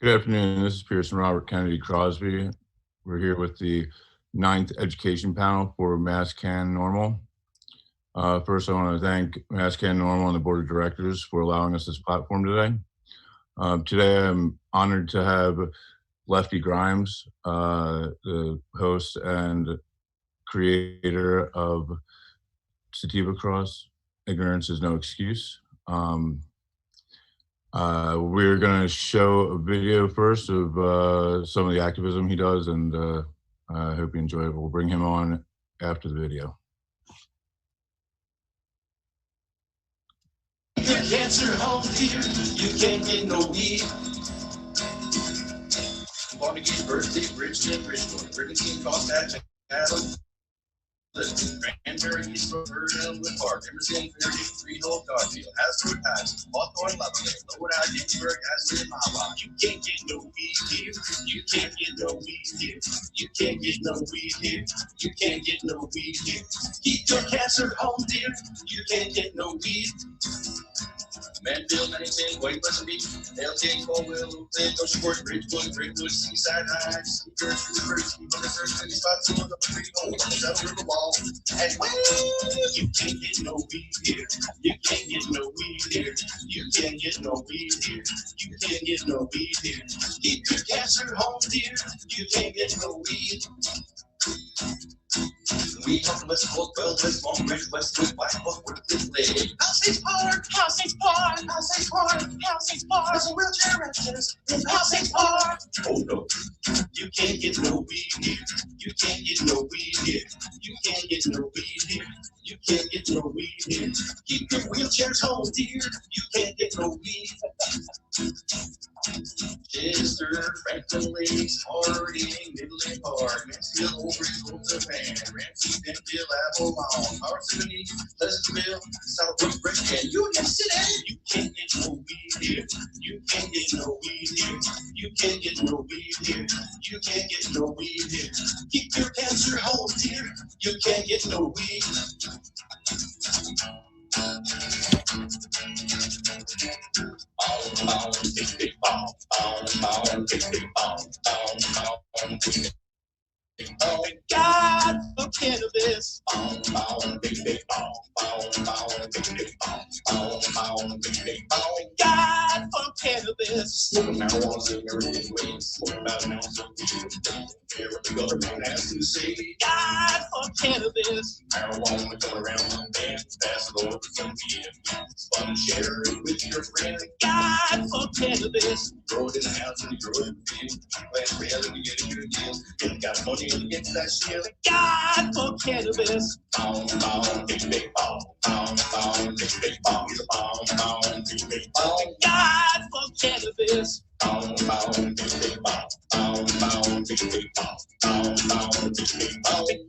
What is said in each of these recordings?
Good afternoon. This is Pearson R Kennedy-Crosby. We're here with the 9th education panel for MassCann's Normal. First, I want to thank MassCann's Normal and the board of directors for allowing us this platform today. Today, I'm honored to have Lefty Grimes, the host and creator of Sativa Cross, Ignorance is No Excuse. We're going to show a video first of some of the activism he does, and I hope you enjoy it. We'll bring him on after the video. Your cancer home here, you can't get no weed. Want to get birthday, Bridgeton, Bridgeton, Brigantine, cost that Adam. Cranberry, East Road, Elmwood Park, Emerson, Fairgate, Freehold, Garfield, Hazard Patch, Hawthorne, Loveland, Lower Eye, Ginsburg, Hazard, Mawa. You can't get no weed here. You can't get no weed here. You can't get no weed here. You can't get no weed here. Keep your cancer home, dear. You can't get no weed. Manville, 19, White Pleasant Beach, LT, Colville, Lake, Oceanport, Bridgewood, Seaside Heights, Seagirls, Rivers, Seagirls, many spots, along the street, Seven River Wall. And well, you can't get no weed here. You can't get no weed here. You can't get no weed here. You can't get no weed here. Keep your cancer home, dear. You can't get no weed. We come from West Coast, West Long Bridge, Westwood, Blackbook, Woodland Lake. Housing Park, Housing Park, Housing Park, Housing Park. There's a wheelchair access in Housing Park. Oh no, you can't get no weed here. You can't get no weed here. You can't get no weed here. You can't get no weed here. Keep your wheelchairs home, dear. You can't get no weed. Chester, Franklin Lakes, Harding, Midland Park, Mansfield, Old Bridge, Japan, Ramsey, Denville, Avalon, Parsippany, Pleasantville, Southbrook, Bridgeton, Union City. You can't get no weed here. You can't get no weed here. You can't get no weed here. You can't get no weed here. Keep your cancer home, dear. You can't get no weed. God for cannabis. God for cannabis. Smoking marijuana in your ways. Smoking about an ounce of weed. The government has to say, God for cannabis. Marijuana going around the band. Pass it over to some kid. Fun and share it with your friend. God for cannabis. Grow it in the house and you grow it in the field. Plant reality and get a good deal. If you got money and get that shit. God for cannabis. Big, big, bomb. Big, big, bomb. He's a bomb. Big, big, bomb. God for cannabis. Big, big, bomb. Big, big, bomb.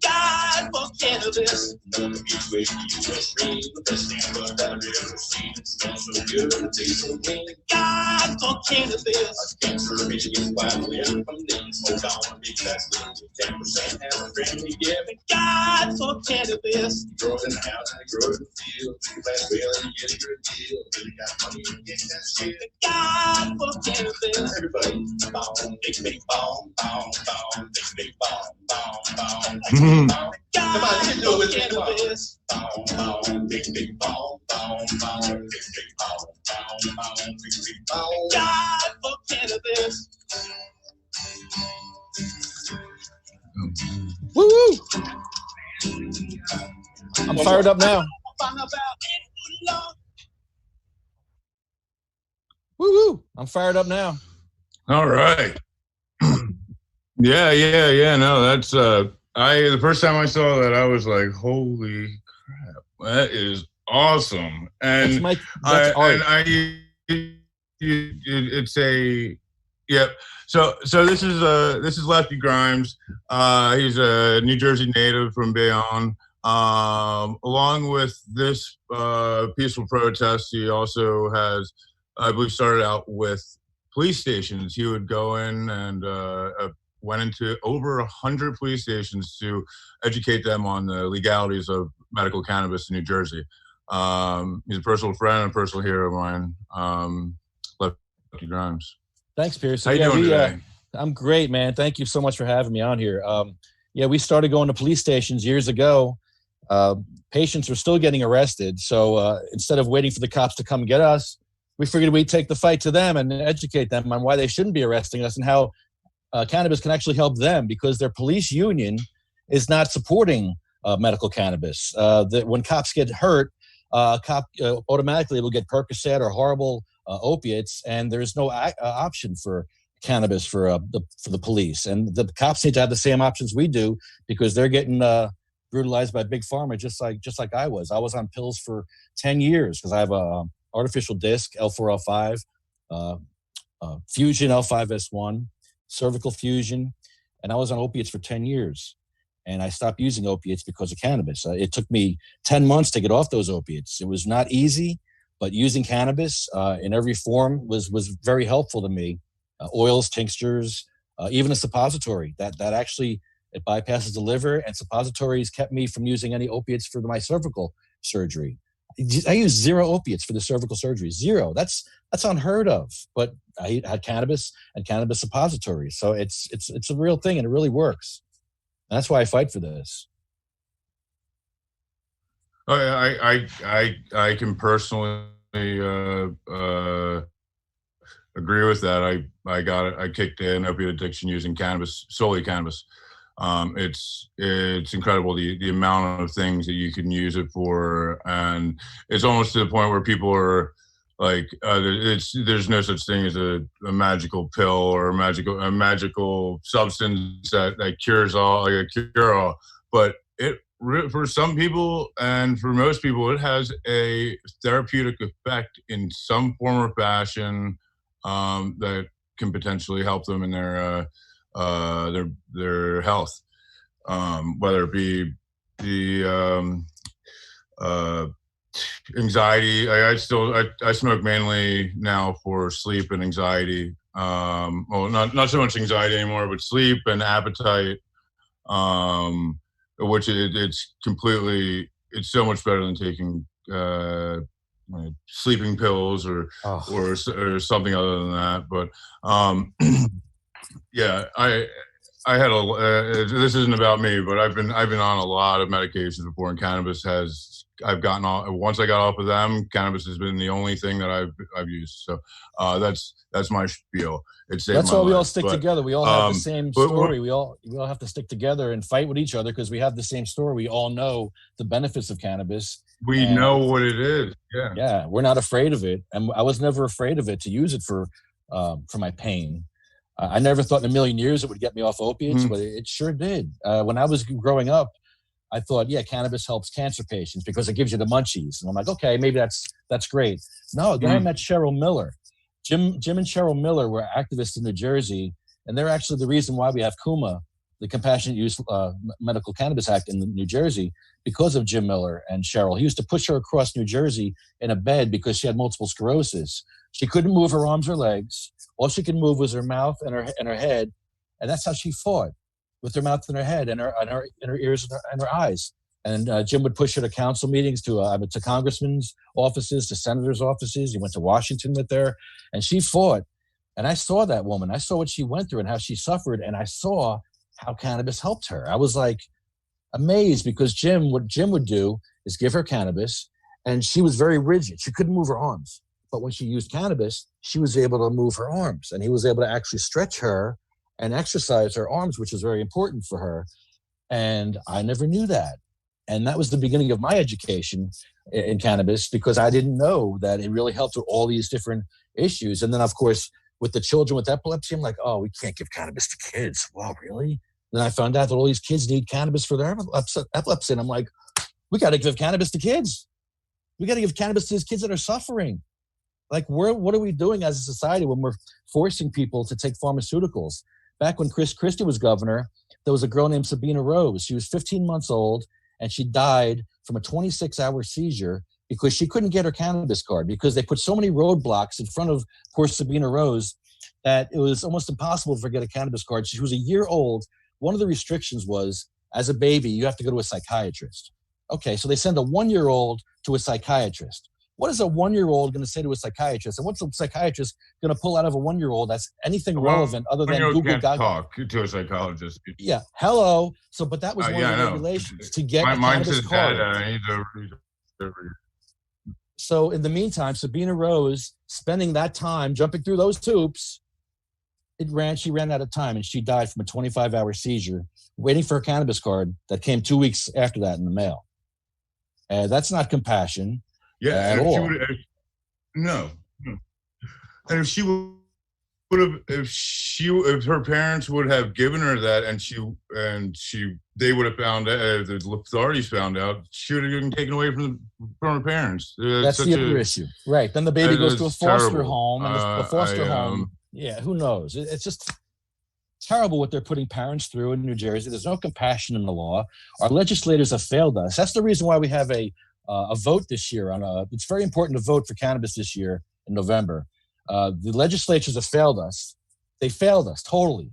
God for cannabis. None of you wait for you a stream. The best thing but that I've ever seen. It smells so good, it tastes so clean. God for cannabis. A cancer patient gets widely out from them. Smoke on a big fast little 10% have a friendly gift. God for cannabis. You grow it in the house and you grow it in the field. You plant well and you get a good deal. If you got money, you get that shit. God for cannabis. Everybody, big, big, bomb, big, big, bomb. Come on, you do it, cannabis. Big, big, bomb, big, big, bomb, big, big, bomb. God for cannabis. Woo woo! I'm fired up now. Woo woo! I'm fired up now. All right. Yeah. No, that's the first time I saw that, I was like, holy crap, that is awesome. And that's art. It's a yep. So this is Lefty Grimes. He's a New Jersey native from Bayonne. Along with this peaceful protest, he also has, I believe, started out with police stations. He would go in and went into over 100 police stations to educate them on the legalities of medical cannabis in New Jersey. He's a personal friend and a personal hero of mine. Lefty Grimes. Thanks, Pearson. How you doing today? I'm great, man. Thank you so much for having me on here. We started going to police stations years ago. Patients were still getting arrested. So instead of waiting for the cops to come get us, we figured we'd take the fight to them and educate them on why they shouldn't be arresting us and how cannabis can actually help them, because their police union is not supporting medical cannabis. That when cops get hurt, cop automatically will get Percocet or horrible opiates, and there's no option for cannabis for the police. And the cops need to have the same options we do, because they're getting brutalized by big pharma, just like I was. I was on pills for 10 years because I have a artificial disc, L4, L5, fusion, L5S1, cervical fusion, and I was on opiates for 10 years. And I stopped using opiates because of cannabis. It took me 10 months to get off those opiates. It was not easy, but using cannabis in every form was very helpful to me. Oils, tinctures, even a suppository that actually, it bypasses the liver, and suppositories kept me from using any opiates for my cervical surgery. I used 0 opiates for the cervical surgery. 0. That's unheard of. But I had cannabis and cannabis suppositories. So it's a real thing, and it really works. And that's why I fight for this. I can personally agree with that. I kicked an opiate addiction using cannabis, solely cannabis. It's incredible the amount of things that you can use it for, and it's almost to the point where people are like, there's no such thing as a magical pill or a magical substance that cures all, like a cure all. But for some people and for most people, it has a therapeutic effect in some form or fashion that can potentially help them in their health, whether it be the anxiety. I smoke mainly now for sleep and anxiety. Well, not so much anxiety anymore, but sleep and appetite. Which it's so much better than taking sleeping pills or something other than that. But yeah, I had this isn't about me, but I've been on a lot of medications before, and cannabis once I got off of them, cannabis has been the only thing that I've used. So that's my spiel. That's why we all stick together. We all have the same story. We all have to stick together and fight with each other because we have the same story. We all know the benefits of cannabis. We know what it is. Yeah. Yeah, we're not afraid of it, and I was never afraid of it to use it for my pain. I never thought in a million years it would get me off opiates, but it sure did. When I was growing up, I thought, cannabis helps cancer patients because it gives you the munchies. And I'm like, okay, maybe that's great. No, then I met Cheryl Miller. Jim and Cheryl Miller were activists in New Jersey, and they're actually the reason why we have CUMA, the Compassionate Use Medical Cannabis Act in New Jersey, because of Jim Miller and Cheryl. He used to push her across New Jersey in a bed because she had multiple sclerosis. She couldn't move her arms or legs. All she could move was her mouth and her head, and that's how she fought, with her mouth and her head and her ears and her eyes. And Jim would push her to council meetings, to congressmen's offices, to senators' offices. He went to Washington with her, and she fought. And I saw that woman. I saw what she went through and how she suffered, and I saw how cannabis helped her. I was like amazed, because what Jim would do is give her cannabis, and she was very rigid. She couldn't move her arms. But when she used cannabis, she was able to move her arms, and he was able to actually stretch her and exercise her arms, which is very important for her. And I never knew that. And that was the beginning of my education in cannabis, because I didn't know that it really helped with all these different issues. And then, of course, with the children with epilepsy, I'm like, oh, we can't give cannabis to kids. Wow, really? Then I found out that all these kids need cannabis for their epilepsy. And I'm like, we got to give cannabis to kids. We got to give cannabis to these kids that are suffering. Like, what are we doing as a society when we're forcing people to take pharmaceuticals? Back when Chris Christie was governor, there was a girl named Sabina Rose. She was 15 months old, and she died from a 26-hour seizure because she couldn't get her cannabis card, because they put so many roadblocks in front of poor Sabina Rose that it was almost impossible for her to get a cannabis card. She was a year old. One of the restrictions was, as a baby, you have to go to a psychiatrist. Okay, so they send a 1-year-old to a psychiatrist. What is a 1-year-old going to say to a psychiatrist? And what's a psychiatrist going to pull out of a 1-year-old that's anything relevant other than Google can't Gaga? talk to a psychologist. Yeah, hello. So, but that was one of the know. regulations to get a Mine cannabis says card. that I need to So in the meantime, Sabina Rose spending that time jumping through those hoops, she ran out of time and she died from a 25-hour seizure, waiting for a cannabis card that came 2 weeks after that in the mail. That's not compassion. Yeah, at all. No. And if she would have, if her parents would have given her that, they would have found out, the authorities found out, she would have been taken away from her parents. That's the other issue, right? Then the baby goes to a foster home, and the foster home. Yeah, who knows? It's just terrible what they're putting parents through in New Jersey. There's no compassion in the law. Our legislators have failed us. That's the reason why we have a vote this year. It's very important to vote for cannabis this year in November. The legislatures have failed us. They failed us totally.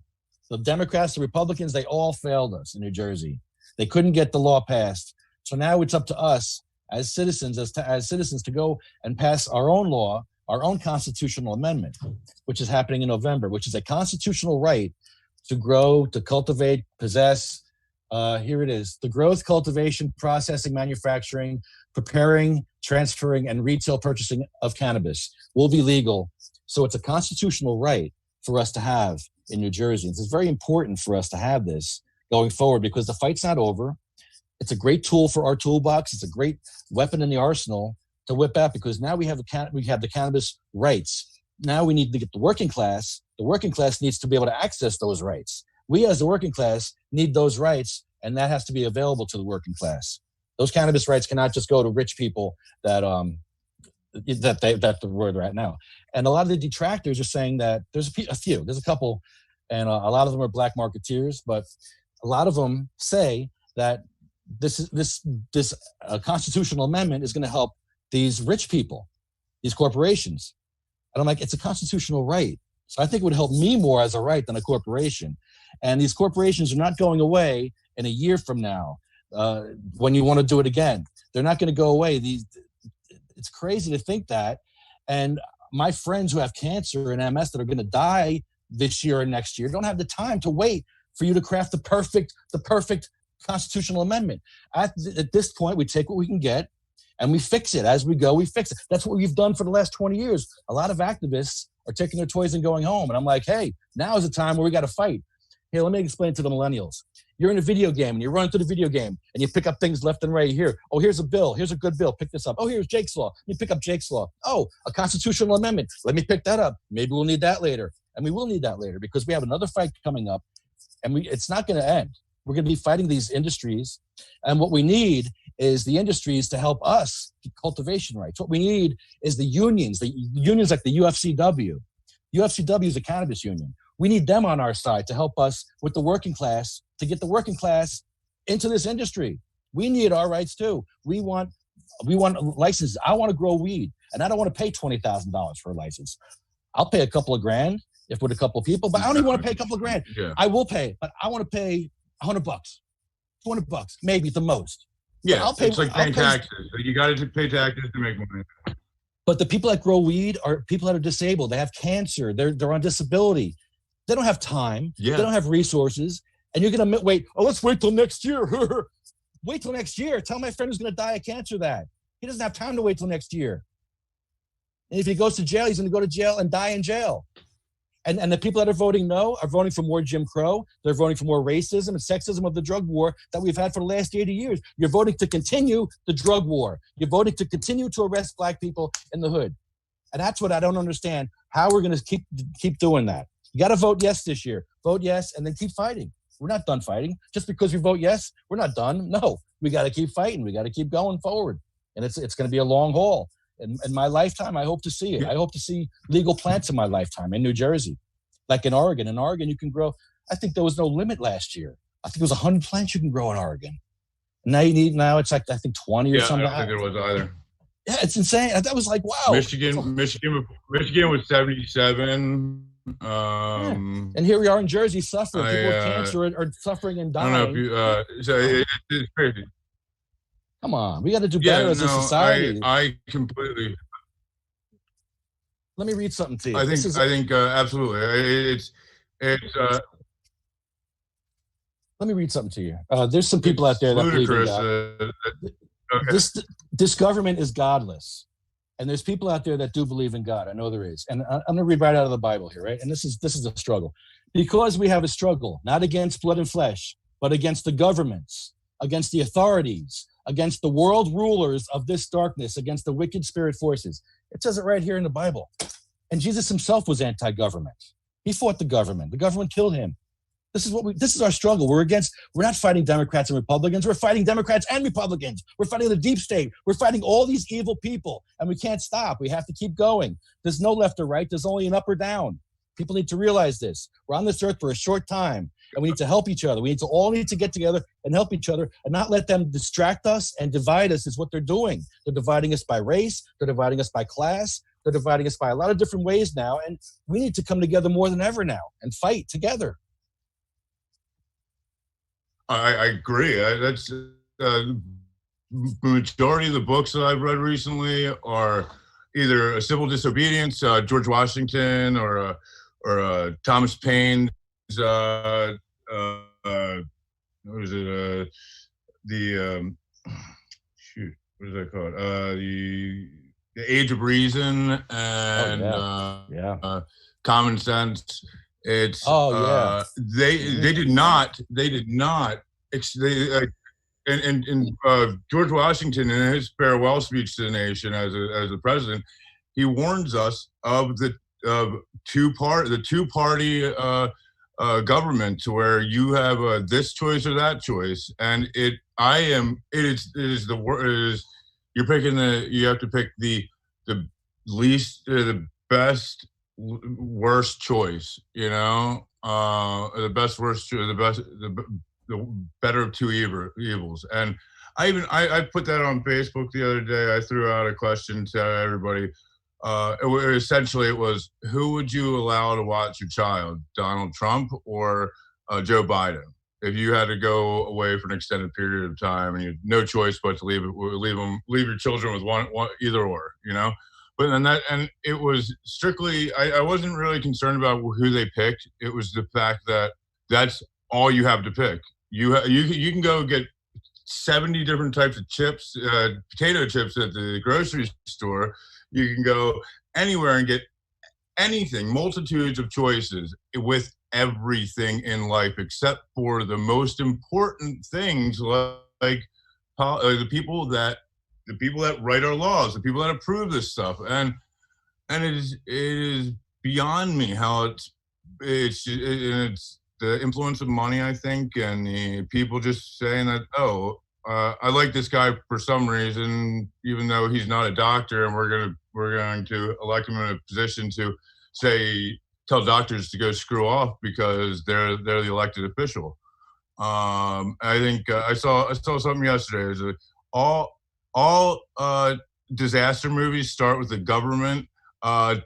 The Democrats, the Republicans, they all failed us in New Jersey. They couldn't get the law passed. So now it's up to us as citizens, as citizens, to go and pass our own law, our own constitutional amendment, which is happening in November, which is a constitutional right to grow, to cultivate, possess. Here it is: the growth, cultivation, processing, manufacturing, preparing, transferring, and retail purchasing of cannabis will be legal. So it's a constitutional right for us to have in New Jersey. It's very important for us to have this going forward because the fight's not over. It's a great tool for our toolbox. It's a great weapon in the arsenal to whip out because now we have the cannabis rights. Now we need to get the working class. The working class needs to be able to access those rights. We as the working class need those rights, and that has to be available to the working class. Those cannabis rights cannot just go to rich people that the word right now. And a lot of the detractors are saying that there's a couple, and a lot of them are black marketeers, but a lot of them say that this constitutional amendment is going to help these rich people, these corporations. And I'm like, it's a constitutional right. So I think it would help me more as a right than a corporation. And these corporations are not going away in a year from now when you want to do it again. They're not going to go away. It's crazy to think that. And my friends who have cancer and MS that are going to die this year and next year don't have the time to wait for you to craft the perfect constitutional amendment. At this point, we take what we can get and we fix it. As we go, we fix it. That's what we've done for the last 20 years. A lot of activists are taking their toys and going home. And I'm like, hey, now is the time where we got to fight. Here, let me explain to the millennials. You're in a video game and you run through the video game and you pick up things left and right. Here, oh, here's a bill. Here's a good bill. Pick this up. Oh, here's Jake's Law. Let me pick up Jake's Law. Oh, a constitutional amendment. Let me pick that up. Maybe we'll need that later. And we will need that later because we have another fight coming up and it's not going to end. We're going to be fighting these industries. And what we need is the industries to help us get cultivation rights. What we need is the unions like the UFCW. UFCW is a cannabis union. We need them on our side to help us with the working class, to get the working class into this industry. We need our rights too. We want licenses. I want to grow weed, and I don't want to pay $20,000 for a license. I'll pay a couple of grand if with a couple of people, but I don't even want to pay a couple of grand. Yeah. I will pay, but I want to pay $100, $200, maybe the most. Yeah, I'll pay, it's like paying taxes. You got to pay taxes to make money. But the people that grow weed are people that are disabled. They have cancer. They're on disability. They don't have time. Yeah. They don't have resources. And you're going to wait. Oh, let's wait till next year. Wait till next year. Tell my friend who's going to die of cancer that. He doesn't have time to wait till next year. And if he goes to jail, he's going to go to jail and die in jail. And the people that are voting no are voting for more Jim Crow. They're voting for more racism and sexism of the drug war that we've had for the last 80 years. You're voting to continue the drug war. You're voting to continue to arrest black people in the hood. And that's what I don't understand, how we're going to keep doing that. You got to vote yes this year. Vote yes and then keep fighting. We're not done fighting. Just because we vote yes, we're not done. No, we got to keep fighting. We got to keep going forward. And it's going to be a long haul. In my lifetime, I hope to see it. I hope to see legal plants in my lifetime in New Jersey, like in Oregon. In Oregon, you can grow. I think there was no limit last year. I think it was 100 plants you can grow in Oregon. Now it's like, I think 20 or something. I don't think it was either. Yeah, it's insane. That was like, wow. Michigan was 77. And here we are in Jersey suffering. People with cancer are suffering and dying. I don't know if you. It's crazy. Come on, we got to do better as a society. I completely. Let me read something to you. I think absolutely. It's. Let me read something to you. There's some people out there that believe in God. Okay. This government is godless, and there's people out there that do believe in God. I know there is, and I'm going to read right out of the Bible here, right? And this is a struggle, because we have a struggle not against blood and flesh, but against the governments, against the authorities, against the world rulers of this darkness, against the wicked spirit forces. It says it right here in the Bible. And Jesus himself was anti-government. He fought the government. The government killed him. This is our struggle. We're not fighting Democrats and Republicans. We're fighting Democrats and Republicans. We're fighting the deep state. We're fighting all these evil people, and we can't stop. We have to keep going. There's no left or right. There's only an up or down. People need to realize this. We're on this earth for a short time, and we need to help each other. We need to get together and help each other, and not let them distract us and divide us. Is what they're doing. They're dividing us by race. They're dividing us by class. They're dividing us by a lot of different ways now, and we need to come together more than ever now and fight together. I agree. That's the majority of the books that I've read recently are either a civil disobedience, George Washington, or Thomas Paine's. What was it? What is that called? The Age of Reason and Common Sense. It's they did not George Washington, in his farewell speech to the nation as the president, he warns us of the two-party government, where you have this choice or that choice, and you have to pick the least, the best, worst choice, the best, worst, the better of two evils. And I put that on Facebook the other day. I threw out a question to everybody. Essentially, it was, who would you allow to watch your child, Donald Trump or Joe Biden? If you had to go away for an extended period of time and you had no choice but to leave your children with one either or, But and it was strictly, I wasn't really concerned about who they picked. It was the fact that that's all you have to pick. You can go get 70 different types of chips, potato chips at the grocery store. You can go anywhere and get anything, multitudes of choices with everything in life, except for the most important things, like the people that write our laws, the people that approve this stuff, and it is beyond me how it's the influence of money, I think, and the people just saying that, I like this guy for some reason, even though he's not a doctor, and we're going to elect him in a position to tell doctors to go screw off because they're the elected official. I think I saw something yesterday. It was all disaster movies start with the government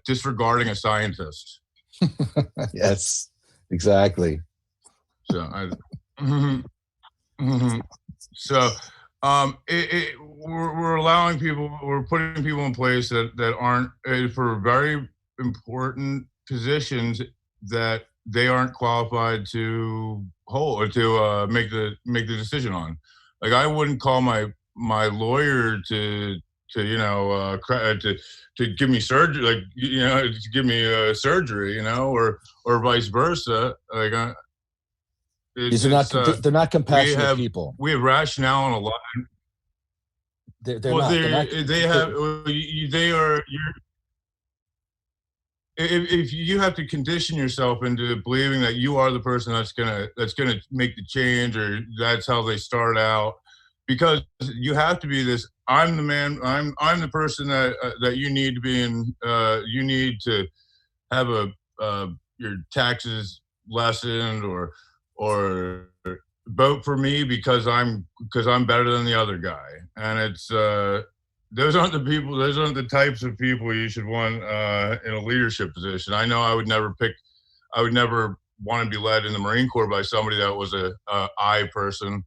disregarding a scientist. Yes, exactly. So we're allowing people, we're putting people in place that aren't for very important positions that they aren't qualified to hold or to make the decision on. Like, I wouldn't call my lawyer to give me surgery, to give me surgery, or vice versa. Like, they're not compassionate people. We have rationale on a lot. If you have to condition yourself into believing that you are the person that's gonna make the change, or that's how they start out, because you have to be this. I'm the man. I'm the person that you need to be in. You need to have your taxes lessened, or vote for me because I'm better than the other guy. And it's those aren't the people. Those aren't the types of people you should want in a leadership position. I know I would never want to be led in the Marine Corps by somebody that was a I person.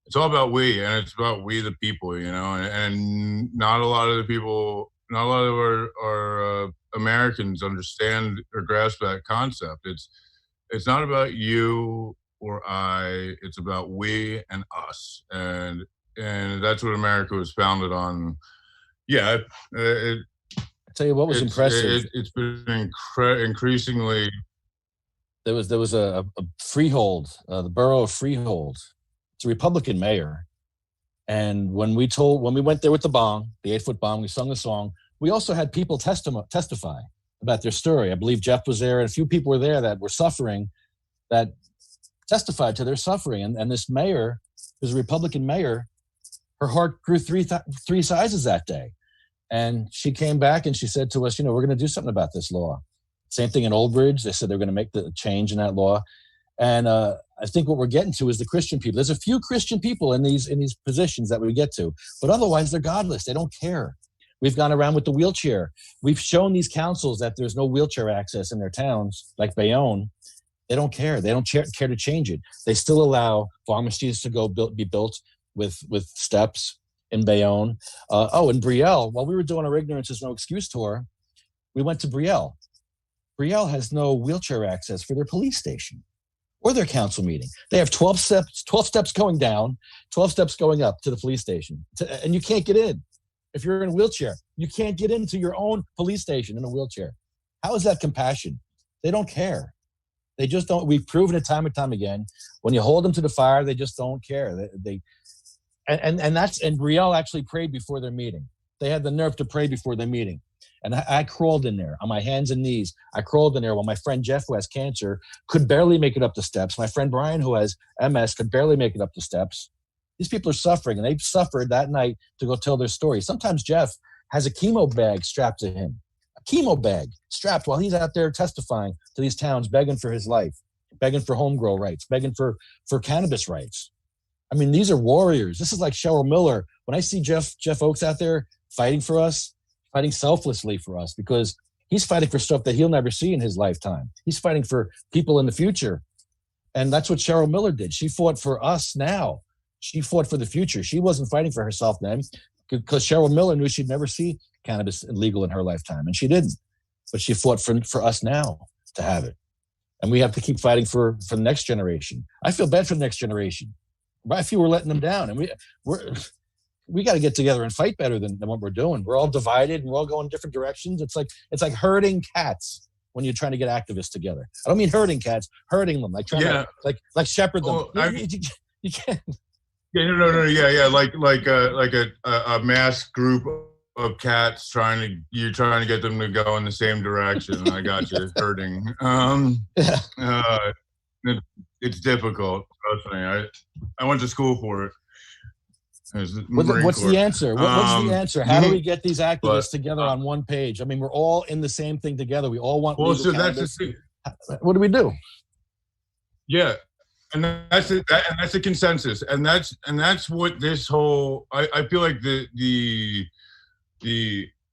it's all about we, and it's about we the people, you know, and not a lot of the people, not a lot of our Americans understand or grasp that concept. It's not about you or I, it's about we and us, and that's what America was founded on. Yeah, I tell you what was impressive. It's been increasingly. There was a Freehold, the borough of Freehold. It's a Republican mayor, and when we went there with the bong, the 8-foot bong, we sung the song. We also had people testify about their story. I believe Jeff was there, and a few people were there that were suffering, that testified to their suffering. And this mayor, who's a Republican mayor, her heart grew three sizes that day. And she came back and she said to us, you know, we're going to do something about this law. Same thing in Old Bridge. They said they're going to make the change in that law. And I think what we're getting to is the Christian people. There's a few Christian people in these positions that we get to, but otherwise they're godless. They don't care. We've gone around with the wheelchair. We've shown these councils that there's no wheelchair access in their towns, like Bayonne. They don't care. They don't care to change it. They still allow pharmacies to be built with steps in Bayonne. In Brielle, while we were doing our Ignorance is No Excuse tour, we went to Brielle. Brielle has no wheelchair access for their police station or their council meeting. They have 12 steps going down, 12 steps going up to the police station, and you can't get in. If you're in a wheelchair, you can't get into your own police station in a wheelchair. How is that compassion? They don't care. They just don't. We've proven it time and time again. When you hold them to the fire, they just don't care. And Brielle actually prayed before their meeting. They had the nerve to pray before their meeting. And I crawled in there on my hands and knees. I crawled in there while my friend Jeff, who has cancer, could barely make it up the steps. My friend Brian, who has MS, could barely make it up the steps. These people are suffering, and they've suffered that night to go tell their story. Sometimes Jeff has a chemo bag strapped to him, a chemo bag strapped while he's out there testifying to these towns, begging for his life, begging for home grow rights, begging for cannabis rights. I mean, these are warriors. This is like Cheryl Miller. When I see Jeff Oakes out there fighting for us, fighting selflessly for us, because he's fighting for stuff that he'll never see in his lifetime. He's fighting for people in the future. And that's what Cheryl Miller did. She fought for us now. She fought for the future. She wasn't fighting for herself then, because Cheryl Miller knew she'd never see cannabis legal in her lifetime, and she didn't. But she fought for us now to have it. And we have to keep fighting for the next generation. I feel bad for the next generation. I feel we're letting them down, and we got to get together and fight better than what we're doing. We're all divided, and we're all going different directions. It's like herding cats when you're trying to get activists together. I don't mean herding cats, herding them, like trying to like shepherd them. You can't. Yeah, no. Yeah. Like a mass group of cats trying to get them to go in the same direction. I got you. Herding. It's difficult. Trust me. I went to school for it. What's the answer? What's the answer? How do we get these activists together on one page? I mean, we're all in the same thing together. We all want. Well, so that's the thing. What do we do? Yeah. And that's it. That's a consensus, and that's what this whole. I feel like the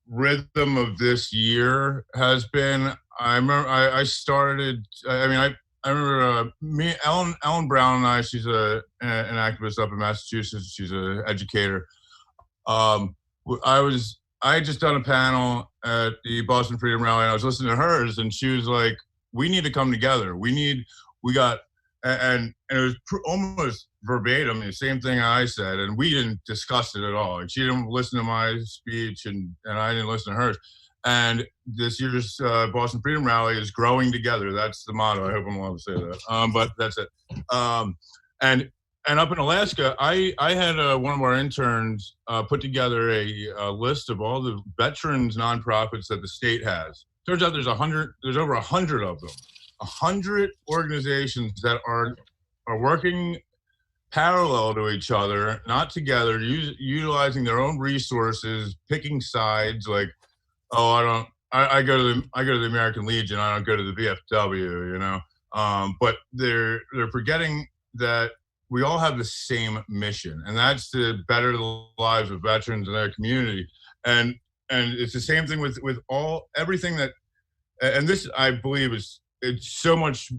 rhythm of this year has been. I remember I started. I remember Ellen Brown and I. She's an activist up in Massachusetts. She's an educator. I had just done a panel at the Boston Freedom Rally, and I was listening to hers, and she was like, "We need to come together. And it was almost verbatim the same thing I said, and we didn't discuss it at all. And she didn't listen to my speech, and I didn't listen to hers. And this year's Boston Freedom Rally is growing together. That's the motto. I hope I'm allowed to say that. But that's it. And up in Alaska, I had one of our interns put together a list of all the veterans nonprofits that the state has. Turns out there's over 100 of them. 100 organizations that are working parallel to each other, not together, utilizing their own resources, picking sides. Like, I go to the American Legion, I don't go to the VFW, you know. But they're forgetting that we all have the same mission, and that's to better the lives of veterans in their community. And it's the same thing with everything that, and this I believe is. It's such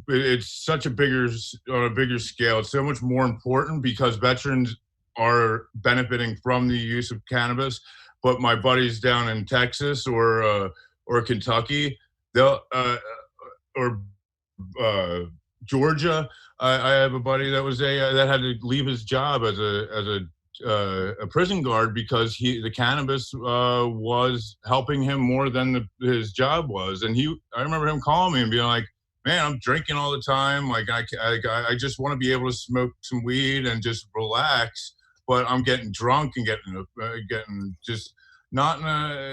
a bigger scale. It's so much more important because veterans are benefiting from the use of cannabis, but my buddies down in Texas or Kentucky, they'll or Georgia. I have a buddy that was that had to leave his job as a prison guard because the cannabis was helping him more than his job was. And I remember him calling me and being like, "Man, I'm drinking all the time. Like I just want to be able to smoke some weed and just relax, but I'm getting drunk and getting just not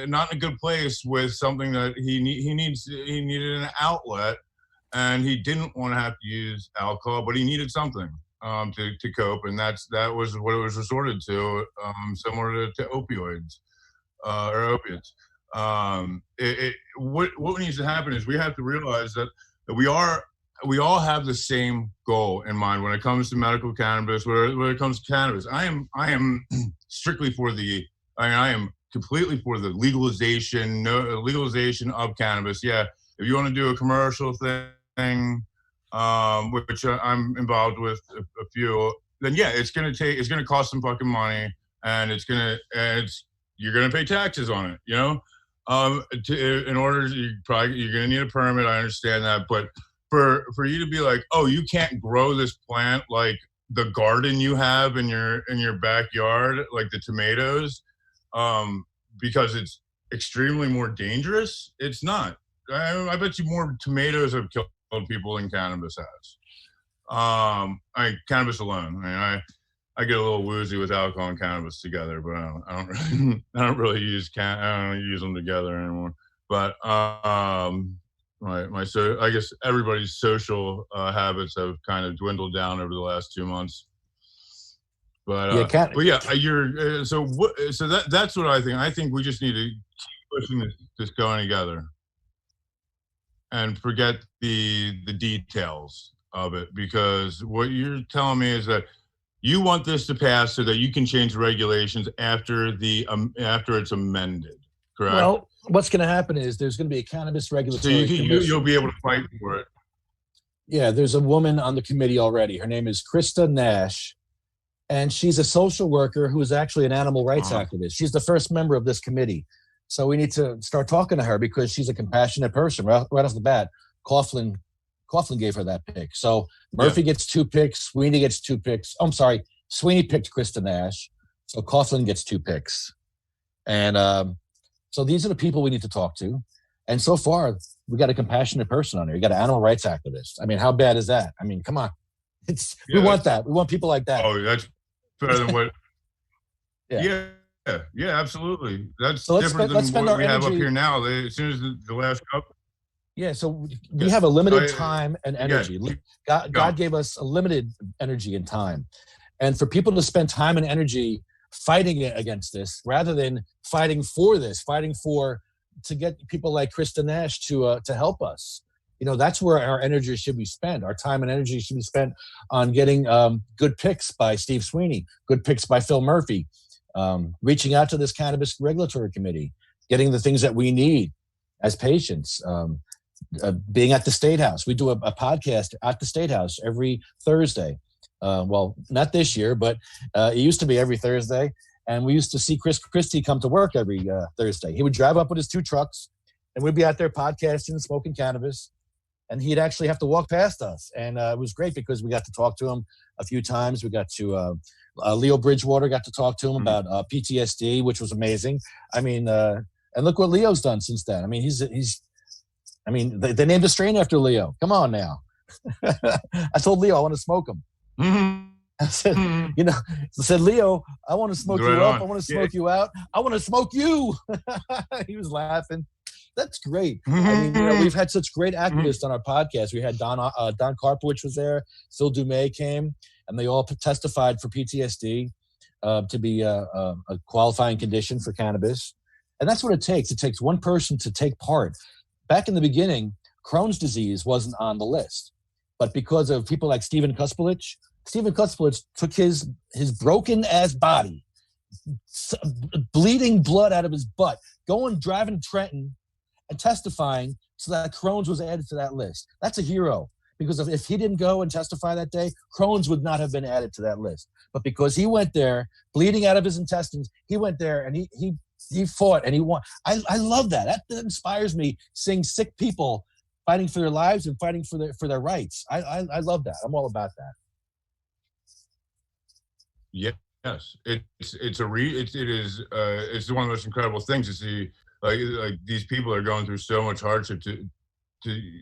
in a good place with something that he needed an outlet." And he didn't want to have to use alcohol, but he needed something to cope, and that was what it was resorted to, similar to opioids or opiates. What needs to happen is we have to realize that we all have the same goal in mind when it comes to medical cannabis. When it comes to cannabis, I am strictly for I am completely for the legalization of cannabis. Yeah, if you want to do a commercial thing, which I'm involved with a few, then yeah, it's gonna cost some fucking money, and you're gonna pay taxes on it, you know. In order, you're gonna need a permit. I understand that, but for you to be like, oh, you can't grow this plant like the garden you have in your backyard, like the tomatoes, because it's extremely more dangerous. It's not. I bet you more tomatoes have killed people than cannabis has. Cannabis alone. I get a little woozy with alcohol and cannabis together, but I don't really use them together anymore. But I guess everybody's social habits have kind of dwindled down over the last 2 months. But that's what I think. I think we just need to keep pushing this going together and forget the details of it, because what you're telling me is that you want this to pass so that you can change the regulations after it's amended, correct? Well, what's going to happen is there's going to be a cannabis regulatory commission. You'll be able to fight for it. Yeah, there's a woman on the committee already. Her name is Krista Nash, and she's a social worker who is actually an animal rights activist. She's the first member of this committee. So we need to start talking to her because she's a compassionate person. Right off the bat, Coughlin gave her that pick. So Murphy gets 2 picks. Sweeney gets 2 picks. I'm sorry. Sweeney picked Krista Nash. So Coughlin gets 2 picks. And so these are the people we need to talk to. And so far, we got a compassionate person on here. You got an animal rights activist. I mean, how bad is that? I mean, come on. We want that. We want people like that. Oh, that's better than what. Yeah, absolutely. That's different than what we have up here now. As soon as the last cup. Yeah, so we have a limited time and energy. God gave us a limited energy and time. And for people to spend time and energy fighting against this, rather than fighting to get people like Krista Nash to help us, you know, that's where our energy should be spent. Our time and energy should be spent on getting good picks by Steve Sweeney, good picks by Phil Murphy, reaching out to this cannabis regulatory committee, getting the things that we need as patients, being at the State House. We do a podcast at the State House every Thursday. Well, not this year, but it used to be every Thursday. And we used to see Chris Christie come to work every Thursday. He would drive up with his 2 trucks, and we'd be out there podcasting, smoking cannabis. And he'd actually have to walk past us. And it was great because we got to talk to him a few times. We got to Leo Bridgewater got to talk to him about PTSD, which was amazing. I mean, and look what Leo's done since then. I mean, they named a strain after Leo. Come on now. I told Leo I want to smoke him. Mm-hmm. I said, I said, Leo, I want to smoke you up. I want to smoke you out. I want to smoke you. He was laughing. That's great. I mean, we've had such great activists on our podcast. We had Don Karpowicz was there. Phil Dumais came, and they all testified for PTSD to be a qualifying condition for cannabis. And that's what it takes. It takes one person to take part. Back in the beginning, Crohn's disease wasn't on the list. But because of people like Stephen Kuspelich took his broken-ass body, bleeding blood out of his butt, driving to Trenton and testifying so that Crohn's was added to that list. That's a hero. Because if he didn't go and testify that day, Crohn's would not have been added to that list. But because he went there, bleeding out of his intestines, he went there and he fought and he won. I love that. That inspires me, seeing sick people fighting for their lives and fighting for their rights. I love that. I'm all about that. Yes, it's one of the most incredible things to see. Like these people are going through so much hardship. It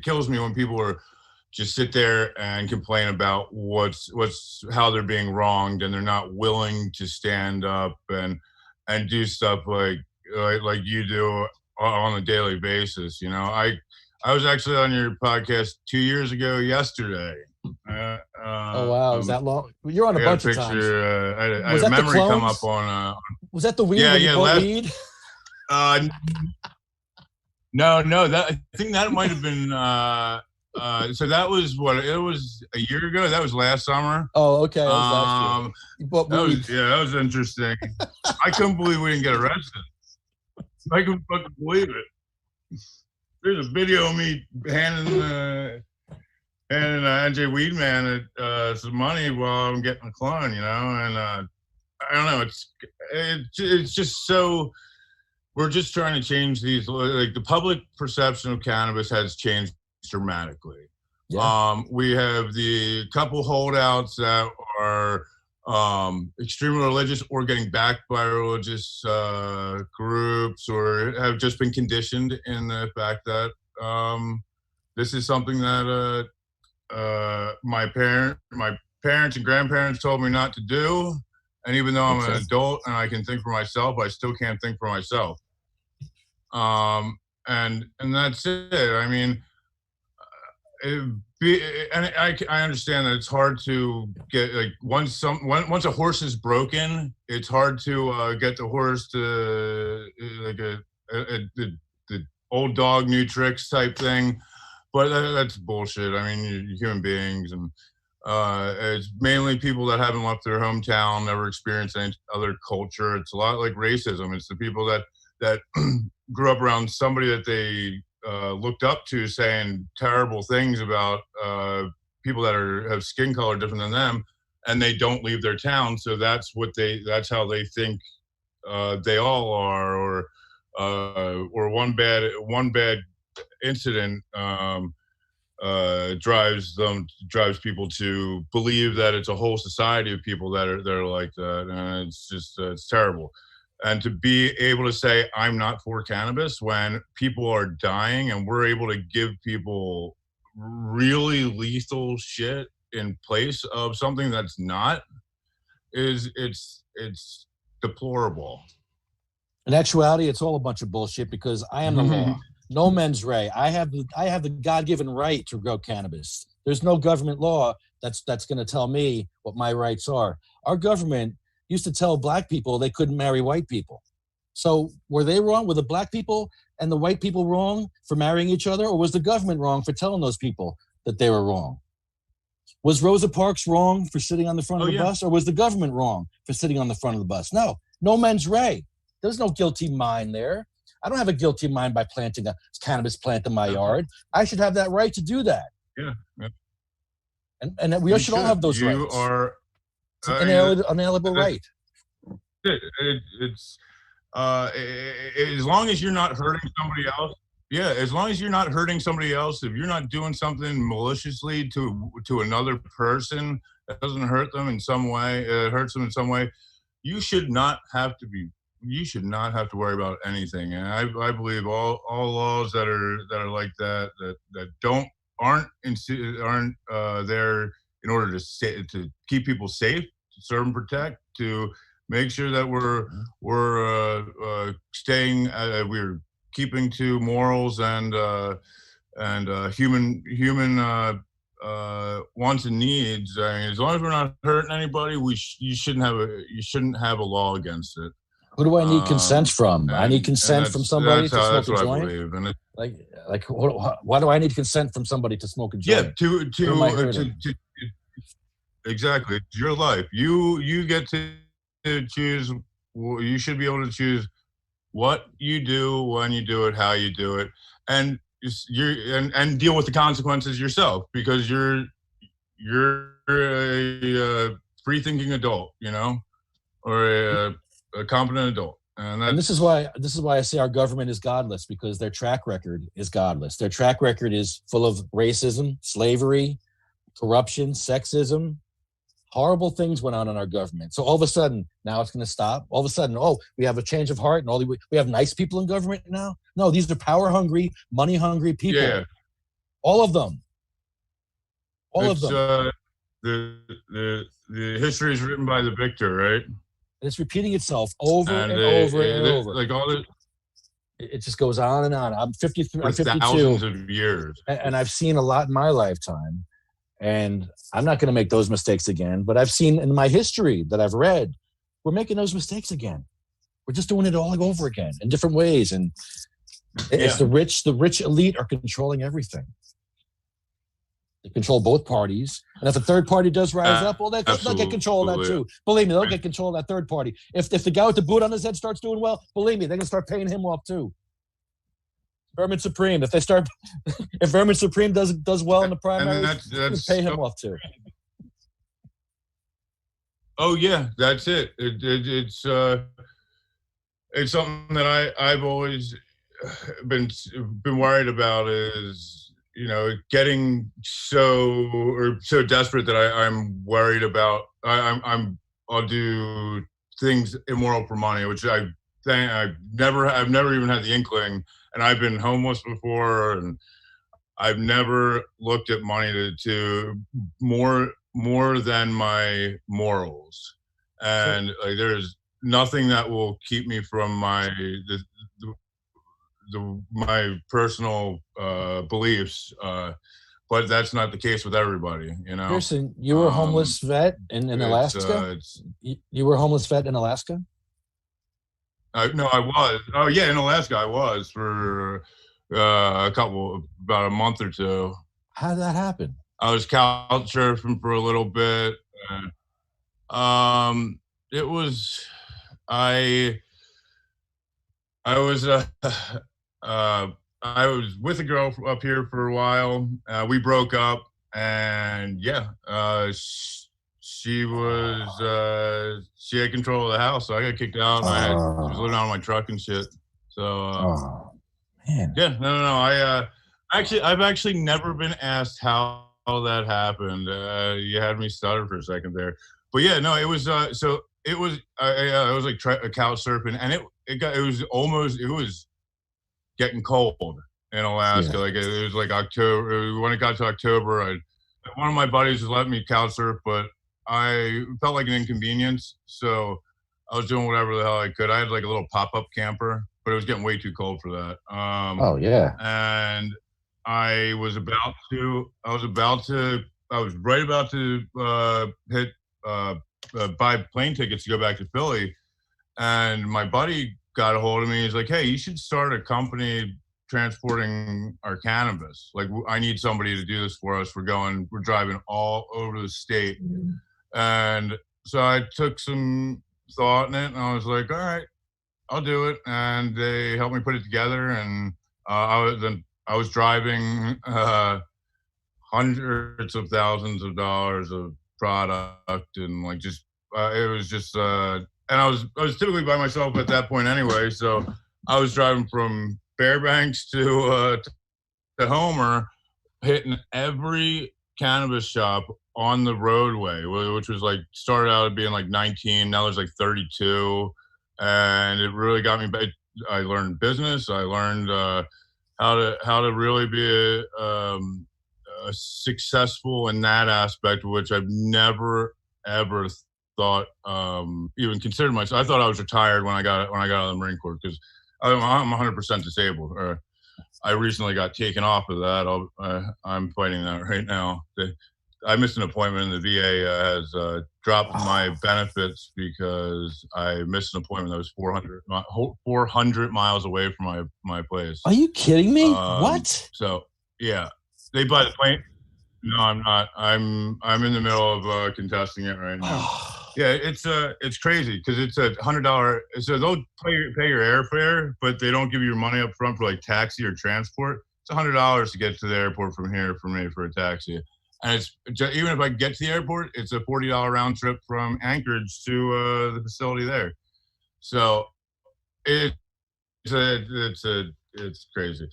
kills me when people are just sit there and complain about how they're being wronged, and they're not willing to stand up and do stuff like you do on a daily basis. You know, I was actually on your podcast 2 years ago yesterday. Oh wow, is that long? You're on a bunch of times. I had a memory come up on. Was that the weed? Weed? No, I think that might have been. So that was it was a year ago. That was last summer. Oh, okay. That was interesting. I couldn't believe we didn't get arrested. I couldn't fucking believe it. There's a video of me handing NJ Weedman some money while I'm getting a clone, you know, and I don't know. It's just so. We're just trying to change these. Like the public perception of cannabis has changed dramatically. Yeah. We have the couple holdouts that are extremely religious or getting backed by religious groups, or have just been conditioned in the fact that this is something that my parents and grandparents told me not to do. And even though I'm an adult and I can think for myself, I still can't think for myself. And that's it. I mean, I understand that it's hard to get, like, once a horse is broken, it's hard to get the horse to like the old dog, new tricks type thing. But that's bullshit. I mean, you're human beings, and it's mainly people that haven't left their hometown, never experienced any other culture. It's a lot like racism. It's the people that grew up around somebody that they looked up to saying terrible things about people that have skin color different than them, and they don't leave their town. So that's how they think they all are, or one bad incident drives people to believe that it's a whole society of people that are like that, and it's terrible. And to be able to say I'm not for cannabis when people are dying and we're able to give people really lethal shit in place of something that's not, it's deplorable. In actuality, it's all a bunch of bullshit, because I am the law. No mens rea. I have the God-given right to grow cannabis. There's no government law that's going to tell me what my rights are. Our government used to tell black people they couldn't marry white people. So were they wrong? Were the black people and the white people wrong for marrying each other? Or was the government wrong for telling those people that they were wrong? Was Rosa Parks wrong for sitting on the front of the bus? Or was the government wrong for sitting on the front of the bus? No mens rea. There's no guilty mind there. I don't have a guilty mind by planting a cannabis plant in my yard. I should have that right to do that. Yeah. And we should all have those rights. You are... It's an inalienable right. It's as long as you're not hurting somebody else. Yeah, as long as you're not hurting somebody else, if you're not doing something maliciously to another person that doesn't hurt them in some way, hurts them in some way, you should not have to worry about anything. And I believe all laws that are like that aren't there in order to keep people safe, to serve and protect, to make sure that we're keeping to morals and human wants and needs. I mean, as long as we're not hurting anybody, you shouldn't have a law against it. Who do I need consent from? I need consent from somebody to smoke a joint. Believe. And why do I need consent from somebody to smoke a joint? Yeah, exactly. It's your life. You get to choose. You should be able to choose what you do, when you do it, how you do it. And and deal with the consequences yourself, because you're a free-thinking adult, you know, or a competent adult. And this is why I say our government is godless, because their track record is godless. Their track record is full of racism, slavery, corruption, sexism. Horrible things went on in our government. So all of a sudden, now it's going to stop. All of a sudden, we have a change of heart, and we have nice people in government now. No, these are power-hungry, money-hungry people. Yeah. All of them. All of them. The history is written by the victor, right? And it's repeating itself over and over and over. Like all the. It just goes on and on. I'm 53. I'm 52. Thousands of years. And I've seen a lot in my lifetime. And I'm not going to make those mistakes again. But I've seen in my history that I've read, we're making those mistakes again. We're just doing it all over again in different ways. And it's the rich elite are controlling everything. They control both parties. And if a third party does rise up, well, they'll get control of that too. Believe me, they'll get control of that third party. If the guy with the boot on his head starts doing well, believe me, they're going to start paying him off too. Vermin Supreme. If Vermin Supreme does well in the primaries, that's pay him off too. Oh yeah, that's it. It's something that I've always been worried about, is, you know, getting so desperate that I'm worried about. I'll do things immoral for money, which I've never even had the inkling. And I've been homeless before, and I've never looked at money to more than my morals. And like, there's nothing that will keep me from my personal beliefs. But that's not the case with everybody, you know. Pearson, you were a homeless vet in Alaska? You were a homeless vet in Alaska? No, I was. Oh, yeah, in Alaska, I was for about a month or two. How did that happen? I was couch surfing for a little bit. It was I was with a girl up here for a while. We broke up, and she had control of the house, so I got kicked out. I was living out of my truck and shit. So, man. Yeah, no. I've actually never been asked how that happened. You had me stutter for a second there, but yeah, no, it was. So it was. I was like couch surfing, and it was getting cold in Alaska. Yeah. Like it was like October. When it got to October, one of my buddies was letting me couch surf, but I felt like an inconvenience, so I was doing whatever the hell I could. I had like a little pop-up camper, but it was getting way too cold for that. And I was right about to hit buy plane tickets to go back to Philly, and my buddy got a hold of me. He's like, "Hey, you should start a company transporting our cannabis. Like, I need somebody to do this for us. We're driving all over the state." And so I took some thought in it, and I was like, all right, I'll do it. And they helped me put it together. And I was driving hundreds of thousands of dollars of product, and like it was just and I was typically by myself at that point anyway. So I was driving from Fairbanks to Homer, hitting every cannabis shop on the roadway, which was like started out being like 19, now there's like 32, and it really got me back. I learned business. I learned how to really be a successful in that aspect, which I've never ever thought even considered myself. I thought I was retired when I got out of the Marine Corps, because I'm 100% disabled. I recently got taken off of that. I'm fighting that right now. I missed an appointment, and the VA has dropped my benefits because I missed an appointment that was 400 miles away from my place. Are you kidding me? What? So yeah, they buy the plane. No, I'm not. I'm in the middle of contesting it right now. Yeah, it's crazy because it's $100. So they'll pay your airfare, but they don't give you your money up front for like taxi or transport. $100 to get to the airport from here for me for a taxi. And it's even if I get to the airport, it's a $40 round trip from Anchorage to the facility there. So it's crazy.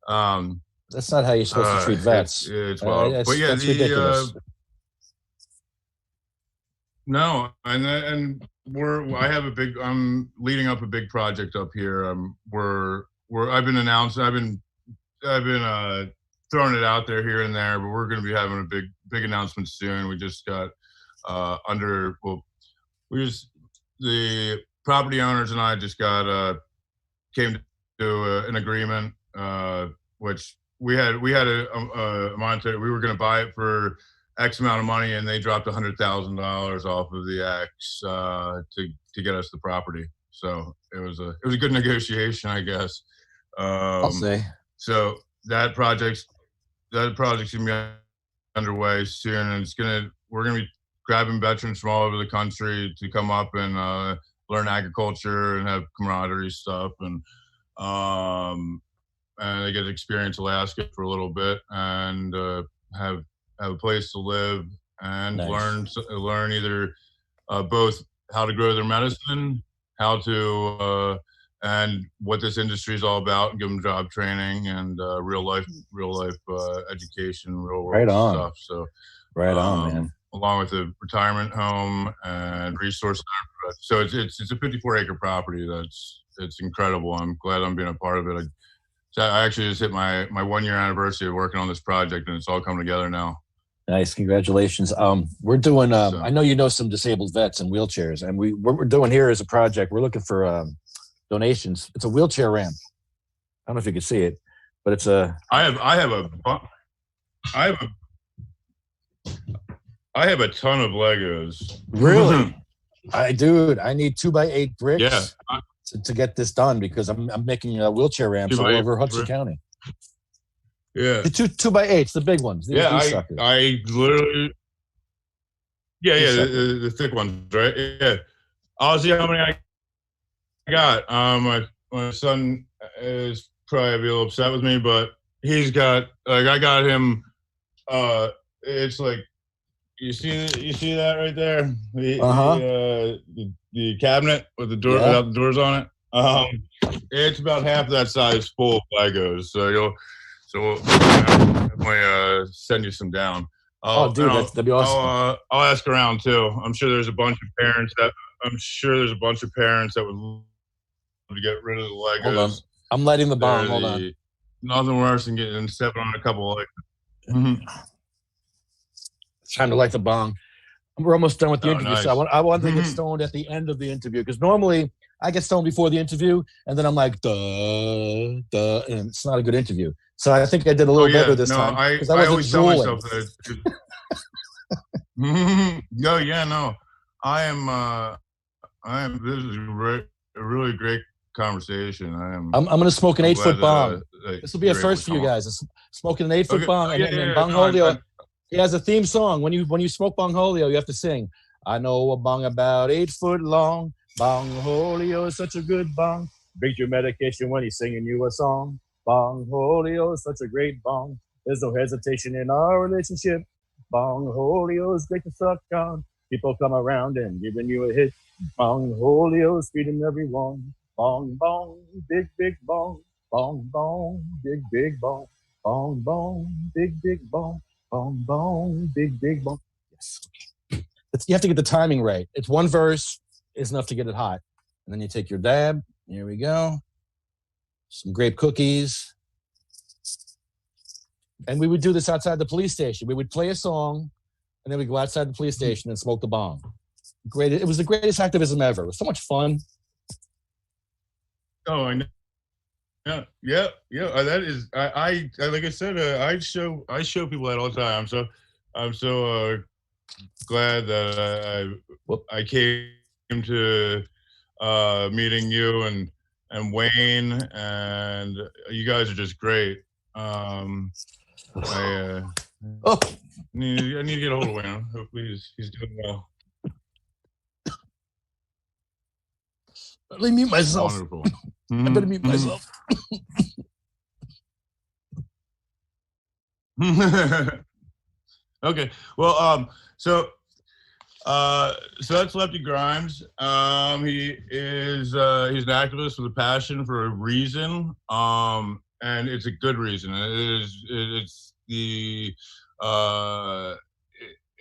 That's not how you're supposed to treat vets. It's wild. But yeah, that's ridiculous. No, and I'm leading up a big project up here. I've been throwing it out there here and there, but we're going to be having a big announcement soon. We just got the property owners and I just came to an agreement, which we had a monetary. We were going to buy it for X amount of money, and they dropped $100,000 off of the X to get us the property. So it was a good negotiation, I guess. I'll say. So that project's gonna be underway soon, and we're gonna be grabbing veterans from all over the country to come up and learn agriculture and have camaraderie stuff, and they get to experience Alaska for a little bit and have a place to live and nice. learn either both how to grow their medicine, how to and what this industry is all about, and give them job training and real life education, real world stuff. So right on, man. Along with a retirement home and resource. So it's a 54-acre property. It's incredible. I'm glad I'm being a part of it. I actually just hit my 1-year anniversary of working on this project, and it's all come together now. Nice, congratulations. We're doing. I know you know some disabled vets and wheelchairs, and what we're doing here is a project. We're looking for donations. It's a wheelchair ramp. I don't know if you can see it, but it's a. I have a ton of Legos. Really? I need 2x8 bricks. Yeah. To get this done, because I'm making wheelchair ramps all over Hudson County. Yeah, the 2x8s, the big ones. I literally. Yeah, the thick ones, right? Yeah, I'll see how many I got. My son is probably be a little upset with me, but he's got I got him. It's like you see that right there. The cabinet with the door without the doors on it. It's about half that size full of Legos. So we'll definitely send you some down. That'd be awesome. I'll ask around too. I'm sure there's a bunch of parents that would love to get rid of the Legos. Hold on. I'm lighting the bomb. Hold on. Nothing worse than stepping on a couple of Legos. It's time to light the bong. We're almost done with the interview. Nice. So I want to get stoned at the end of the interview, because normally I get stoned before the interview, and then I'm like, duh, and it's not a good interview. So I think I did a little better this time. I always tell myself that. I am. This is a really great conversation. I'm going to smoke an 8-foot bong. This will be a first for you guys. Smoking an 8-foot bong. And Bong Holio, he has a theme song. When you smoke Bong Holio, you have to sing, I know a bong about 8 foot long. Bong Holio is such a good bong. Beat your medication when he's singing you a song. Bong Holio is such a great bong. There's no hesitation in our relationship. Bong Holio is great to suck on. People come around and giving you a hit. Bong Holio is feeding everyone. Bong, bong, big, big bong. Bong, bong, big, big bong. Bong, bong, big, big bong. Bong, bong, big, big bong. Yes. You have to get the timing right. It's one verse is enough to get it hot. And then you take your dab. Here we go. Some grape cookies. And we would do this outside the police station. We would play a song, and then we'd go outside the police station and smoke the bong. Great. It was the greatest activism ever. It was so much fun. Oh, I know. Yeah. That is, I like I said, I show people that all the time. I'm so glad that I came to meeting you and Wayne, and you guys are just great. I need to get a hold of Wayne. Hopefully he's doing well. Let me mute myself. Wonderful. I better mute myself. Okay. Well, so that's Lefty Grimes. He's an activist with a passion for a reason, and it's a good reason. Uh,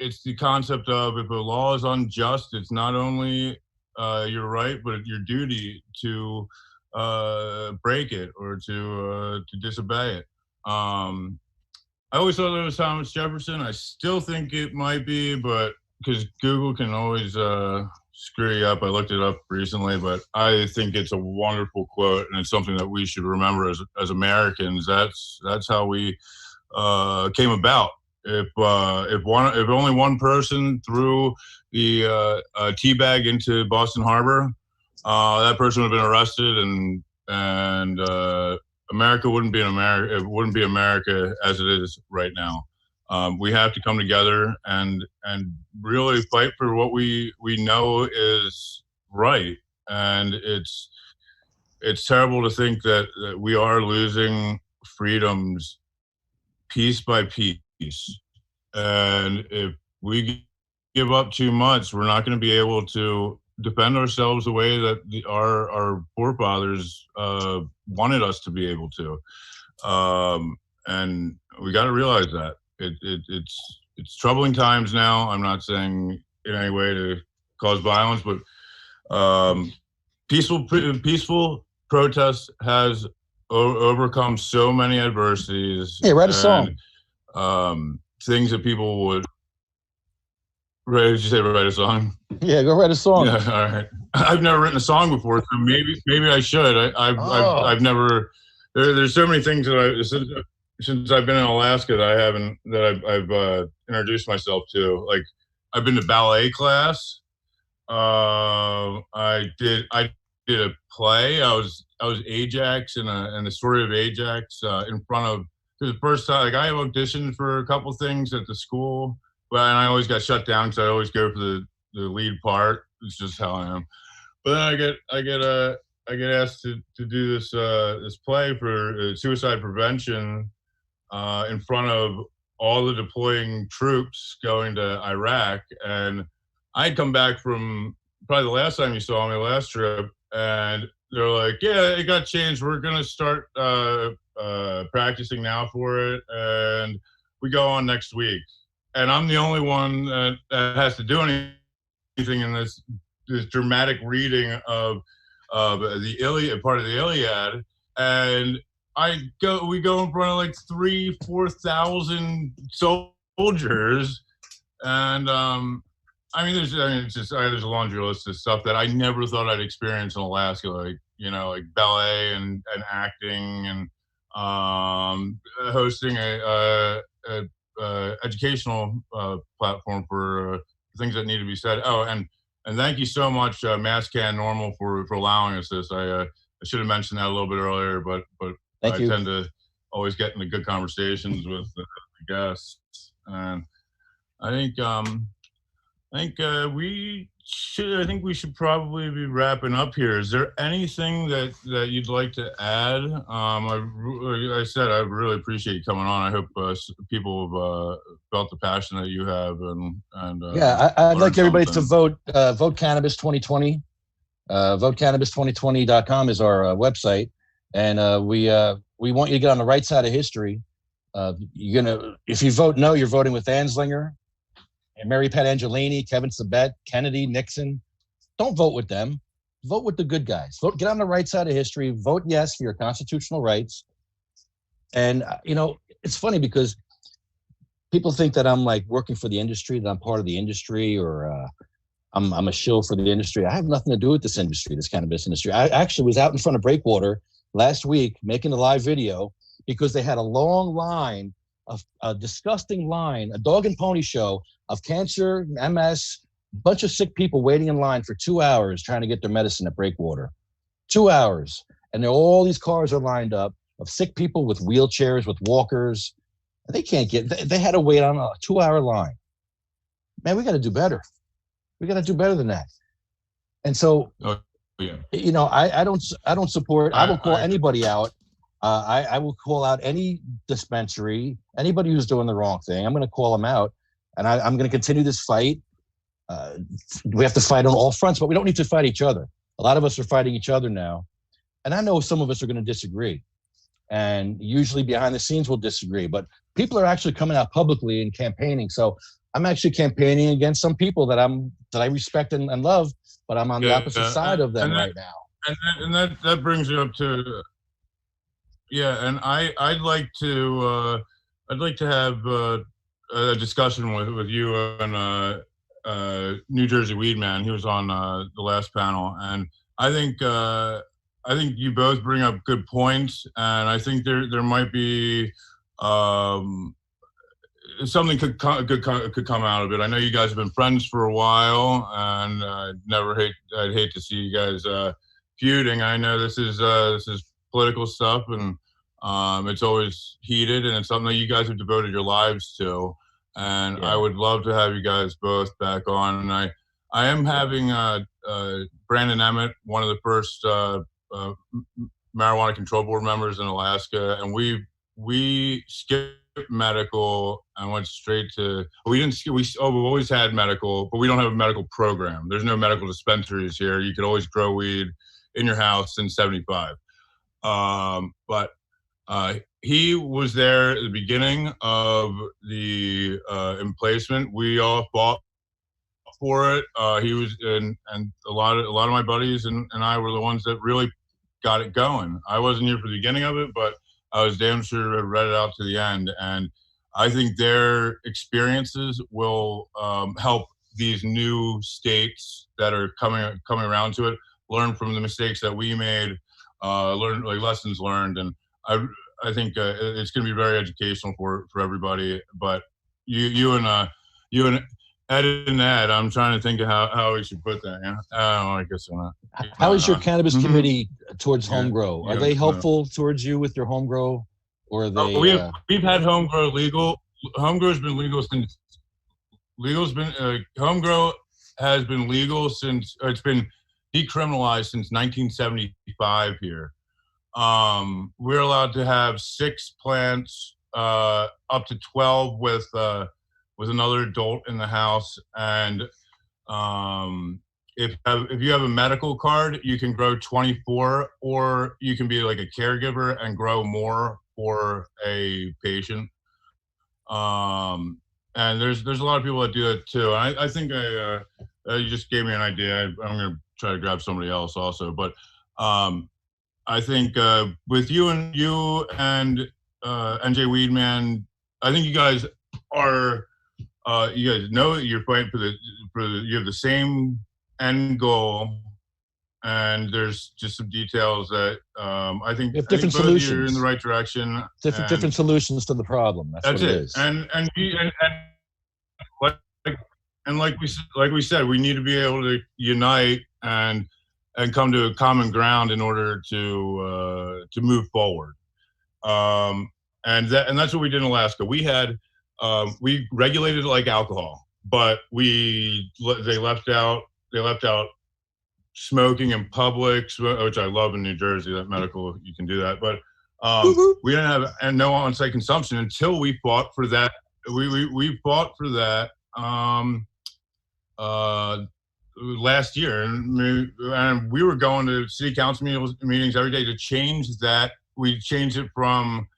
it's the concept of, if a law is unjust, it's not only your right, but your duty to break it or to disobey it. I always thought it was Thomas Jefferson. I still think it might be, but because Google can always screw you up. I looked it up recently, but I think it's a wonderful quote, and it's something that we should remember as Americans. That's how we came about. If only one person threw the tea bag into Boston Harbor, that person would have been arrested, and America wouldn't be America. It wouldn't be America as it is right now. We have to come together and really fight for what we know is right. And it's terrible to think that we are losing freedoms piece by piece. And if we give up too much, we're not going to be able to defend ourselves the way that our forefathers wanted us to be able to. And we got to realize that it's troubling times now. I'm not saying in any way to cause violence, but peaceful protest has overcome so many adversities. Hey, write a song. Things that people would. Right? Did you say write a song? Yeah, go write a song. Yeah, all right. I've never written a song before, so maybe I should. I've never. There's so many things that since I've been in Alaska that I've introduced myself to. Like, I've been to ballet class. I did a play. I was Ajax in the story of Ajax in front of, for the first time. Like, I have auditioned for a couple things at the school, but I always got shut down because I always go for the lead part. It's just how I am. But then I get asked to do this play for suicide prevention in front of all the deploying troops going to Iraq. And I'd come back from probably the last time you saw me, last trip, and they're like, yeah, it got changed. We're going to start practicing now for it, and we go on next week. And I'm the only one that has to do anything in this dramatic reading of the Iliad, part of the Iliad, and we go in front of like 3,000-4,000 soldiers, and there's a laundry list of stuff that I never thought I'd experience in Alaska, like ballet and acting and hosting a educational platform for things that need to be said. Oh, and thank you so much, MassCann's Normal, for allowing us this. I should have mentioned that a little bit earlier, but I tend to always get into good conversations with the guests, and I think we should probably be wrapping up here. Is there anything that you'd like to add? Like I said, I really appreciate you coming on. I hope people have felt the passion that you have, and yeah, I'd like everybody to vote Cannabis 2020. VoteCannabis2020.com is our website, and we want you to get on the right side of history. If you vote no, you're voting with Anslinger, and Mary Pat Angelini, Kevin Sabet, Kennedy, Nixon. Don't vote with them. Vote with the good guys. Get on the right side of history. Vote yes for your constitutional rights. And, it's funny because people think that I'm like working for the industry, that I'm part of the industry, or I'm a shill for the industry. I have nothing to do with this industry, this cannabis industry. I actually was out in front of Breakwater last week making a live video because they had a long line, a disgusting line, a dog and pony show of cancer, MS, a bunch of sick people waiting in line for 2 hours trying to get their medicine at Breakwater. 2 hours. And all these cars are lined up of sick people with wheelchairs, with walkers. And they can't they had to wait on a 2-hour line. Man, we got to do better. We got to do better than that. And so, I don't support, I will call anybody out I will call out any dispensary, anybody who's doing the wrong thing. I'm going to call them out, and I'm going to continue this fight. We have to fight on all fronts, but we don't need to fight each other. A lot of us are fighting each other now, and I know some of us are going to disagree, and usually behind the scenes we'll disagree, but people are actually coming out publicly and campaigning. So I'm actually campaigning against some people that I respect and love, but I'm on the opposite side of them right now. And that brings you up to, and I'd like to have a discussion with you and New Jersey Weed Man. He was on the last panel, and I think you both bring up good points, and I think there might be something could come out of it. I know you guys have been friends for a while, and I'd hate to see you guys feuding. I know this is political stuff, and it's always heated, and it's something that you guys have devoted your lives to. And I would love to have you guys both back on. And I am having Brandon Emmett, one of the first marijuana control board members in Alaska, and we skipped medical and went straight to. We've always had medical, but we don't have a medical program. There's no medical dispensaries here. You could always grow weed in your house since '75. But he was there at the beginning of the emplacement. We all fought for it. He was, and a lot of my buddies and I were the ones that really got it going. I wasn't here for the beginning of it, but I was damn sure to read it out to the end. And I think their experiences will help these new states that are coming around to it learn from the mistakes that we made, learn like lessons learned. And I think it's going to be very educational for everybody. But you and Ed and Ed, I'm trying to think of how we should put that. I guess not. How is your cannabis committee towards home grow? Are they helpful towards you with your home grow, or are they? We've had home grow legal. Home grow has been legal since. Home grow has been legal since. It's been decriminalized since 1975 here. We're allowed to have 6 plants, up to 12 with another adult in the house. And if you have a medical card, you can grow 24, or you can be like a caregiver and grow more for a patient. And there's a lot of people that do that too. I think you just gave me an idea. I'm going to try to grab somebody else also, but I think with you and NJ Weedman, I think you guys are. You guys know that you're fighting you have the same end goal, and there's just some details that I think different solutions. You're in the right direction. Different solutions to the problem. That's what it is. And like we said, we need to be able to unite and come to a common ground in order to move forward. And that's what we did in Alaska. We had. We regulated it like alcohol, but they left out smoking in public, which I love in New Jersey. That medical, you can do that, but we didn't have no on-site consumption until we fought for that. We fought for that last year, and we were going to city council meetings every day to change that. We changed it from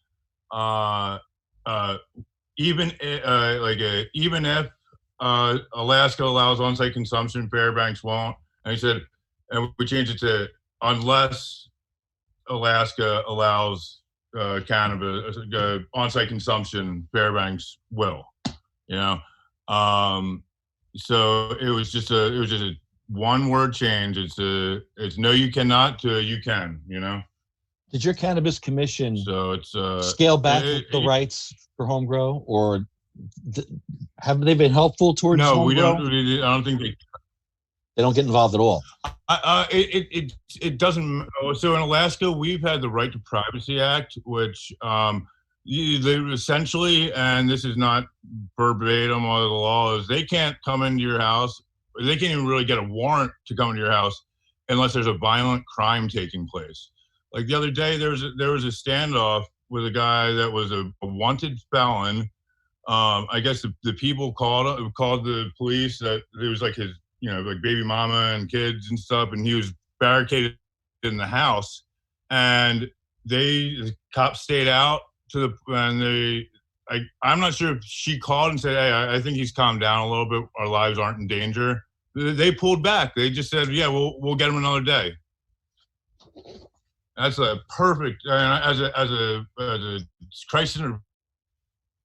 even if Alaska allows on-site consumption, Fairbanks won't. And he said, and we changed it to unless Alaska allows cannabis on-site consumption, Fairbanks will. So it was just a one-word change. It's no, you cannot to you can. Did your cannabis commission so it's scale back the rights for home grow, or have they been helpful towards home grow? No, I don't think they don't get involved at all. It doesn't. So in Alaska, we've had the Right to Privacy Act, which they essentially, and this is not verbatim of the law, is they can't come into your house. They can't even really get a warrant to come into your house unless there's a violent crime taking place. Like the other day, there was a standoff with a guy that was a wanted felon. I guess the people called the police that it was like his, like baby mama and kids and stuff, and he was barricaded in the house, and the cops stayed out I'm not sure if she called and said, hey, I think he's calmed down a little bit. Our lives aren't in danger. They pulled back. They just said, yeah, we'll get him another day. That's a perfect, as a crisis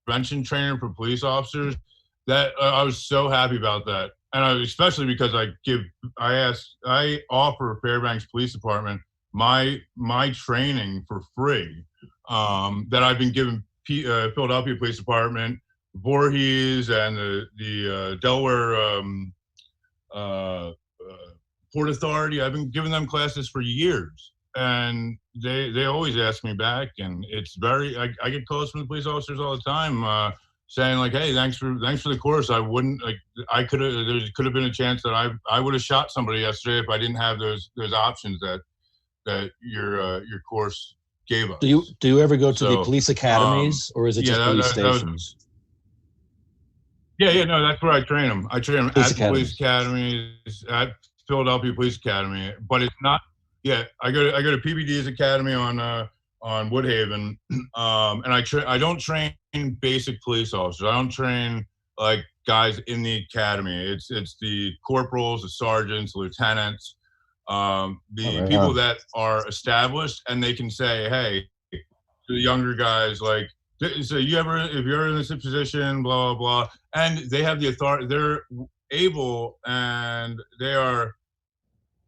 intervention trainer for police officers, that I was so happy about that. And especially because I offer Fairbanks Police Department my training for free, that I've been given Philadelphia Police Department, Voorhees, and the Delaware Port Authority. I've been giving them classes for years, and they always ask me back, and it's very. I get calls from the police officers all the time, saying like, "Hey, thanks for the course. I wouldn't like. There could have been a chance that I would have shot somebody yesterday if I didn't have those options that your course gave us." Do you ever go to the police academies, or is it just police stations? No, that's where I train them. I train them at the police academies, at Philadelphia Police Academy, but it's not. Yeah, I go to PBD's academy on Woodhaven, and I don't train basic police officers. I don't train like guys in the academy. It's the corporals, the sergeants, the lieutenants, people that are established, and they can say, hey, to the younger guys, like, so if you're in this position, blah, blah, blah, and they have the authority, they're able and they are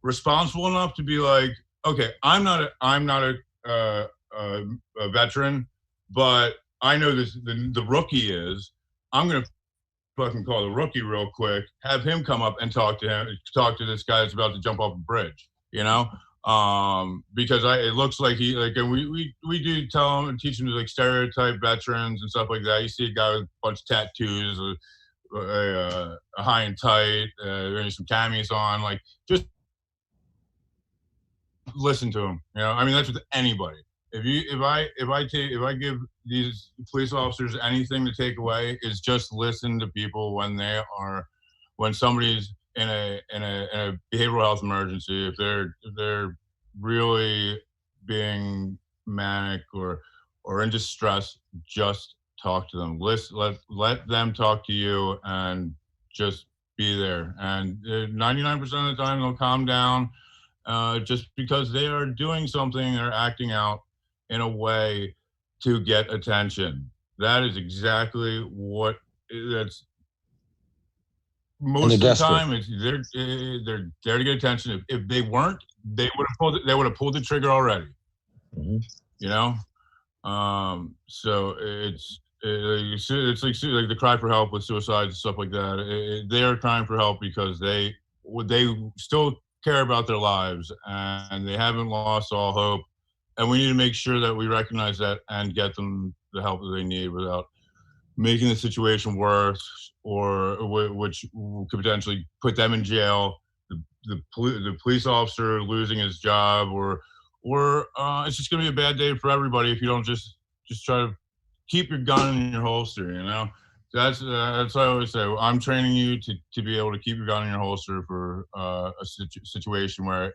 responsible enough to be like, okay, I'm not a veteran, but I know the rookie is. I'm going to fucking call the rookie real quick, have him come up and talk to this guy that's about to jump off a bridge, because it looks like and we do tell him and teach him to like stereotype veterans and stuff like that. You see a guy with a bunch of tattoos, a high and tight, some camis on, like, just listen to him. I mean, that's with anybody. If I give these police officers anything to take away, is just listen to people when somebody's in a behavioral health emergency, if they're really being manic or in distress, just talk to them. Let them talk to you, and just be there. And 99% of the time they'll calm down, just because they are doing something, they're acting out in a way to get attention. That is exactly what that's. Most of the time, they're there to get attention. If they weren't, they would have pulled the trigger already. Mm-hmm. So it's like the cry for help with suicides and stuff like that. They are crying for help because they still care about their lives, and they haven't lost all hope. And we need to make sure that we recognize that and get them the help that they need without making the situation worse, or which could potentially put them in jail, the police officer losing his job, or it's just going to be a bad day for everybody if you don't just try to keep your gun in your holster. That's what I always say. I'm training you to be able to keep your gun in your holster for a situation where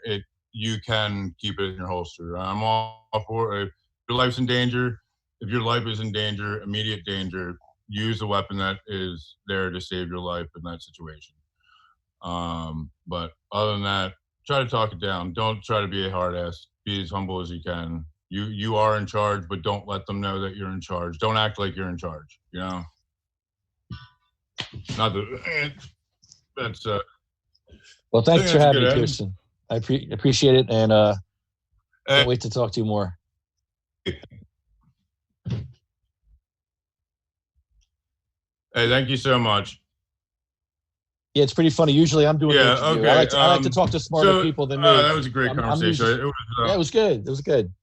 you can keep it in your holster. I'm all for it. If your life's in danger, if your life is in danger, immediate danger, use the weapon that is there to save your life in that situation. But other than that, try to talk it down. Don't try to be a hard ass. Be as humble as you can. You are in charge, but don't let them know that you're in charge. Don't act like you're in charge. Not that that's. Well, thanks for having me, Pearson. I appreciate it, and can't wait to talk to you more. Hey, thank you so much. Yeah, it's pretty funny. Usually I'm doing the interview. Okay. I like to talk to smarter people than me. That was a great conversation. It was good. It was good.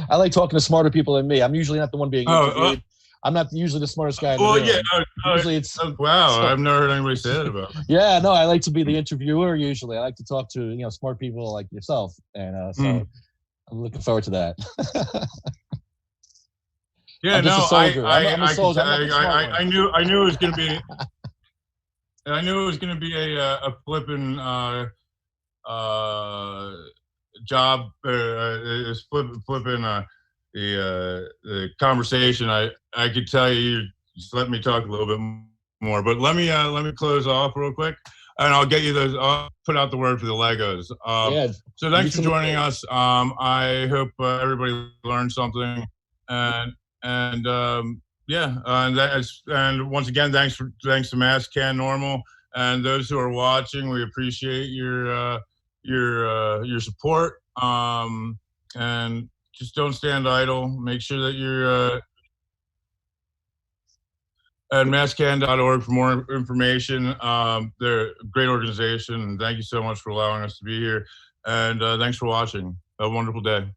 I like talking to smarter people than me. I'm usually not the one being interviewed. I'm not usually the smartest guy in the room. Usually it's wow. I've never heard anybody say that about me. Yeah, no, I like to be the interviewer. Usually, I like to talk to smart people like yourself, and so I'm looking forward to that. Yeah, I'm just a no, soldier. I'm a soldier. I'm not the smart I one. knew it was going to be. I knew it was going to be a flipping job, flipping the conversation. I could tell you just let me talk a little bit more, but let me close off real quick, and I'll get you those. I'll put out the word for the Legos. Yeah. So thanks for joining us. I hope everybody learned something, and yeah, and once again, thanks to MassCan Normal and those who are watching. We appreciate your support. And just don't stand idle. Make sure that you're at masscan.org for more information. They're a great organization, and thank you so much for allowing us to be here. And thanks for watching. Have a wonderful day.